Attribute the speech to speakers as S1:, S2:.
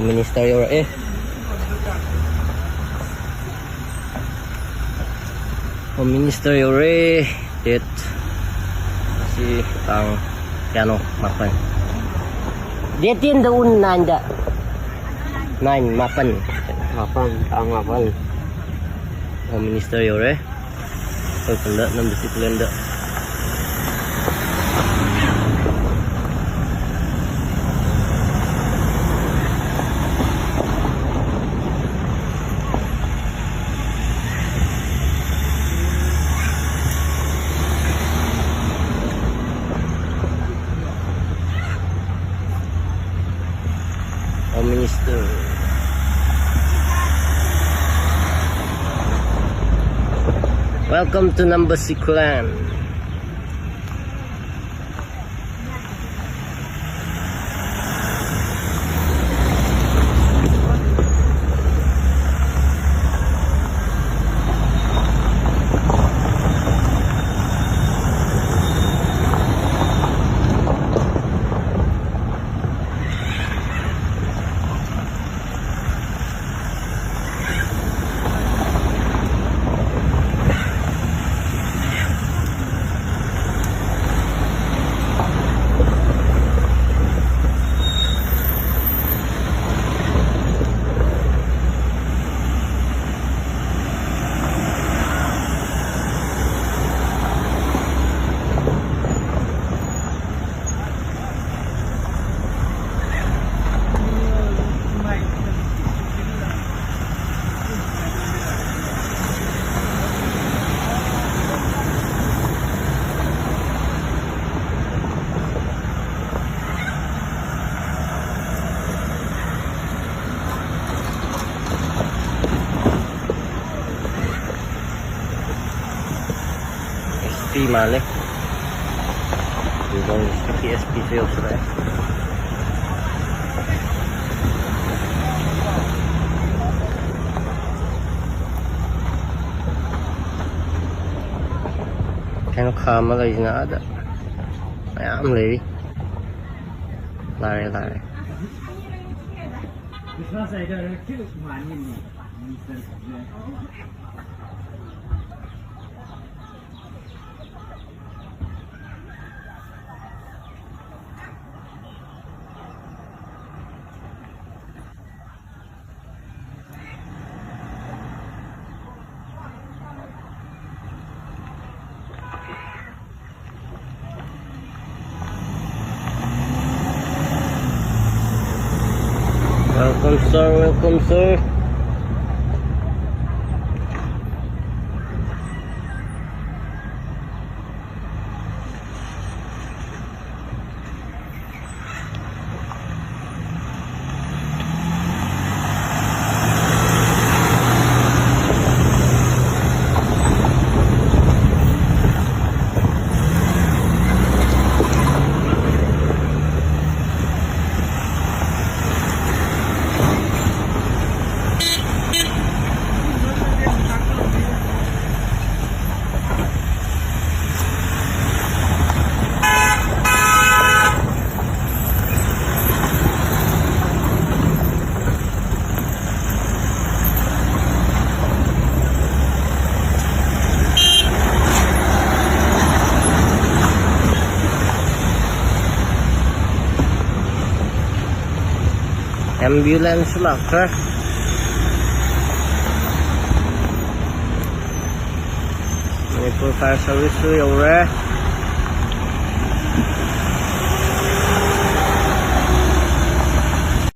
S1: Minister yore Minister yore dit si ang piano mapan ditin daun nanda 9 mapan ang mapan Minister yore pagkanda ng disiplenda Minister welcome to Nambasikulan. SP malik yung SP sales na kaya kamera is na ada ayam lady lari welcome sir ambulance lah kah ini full fire service tu ya udah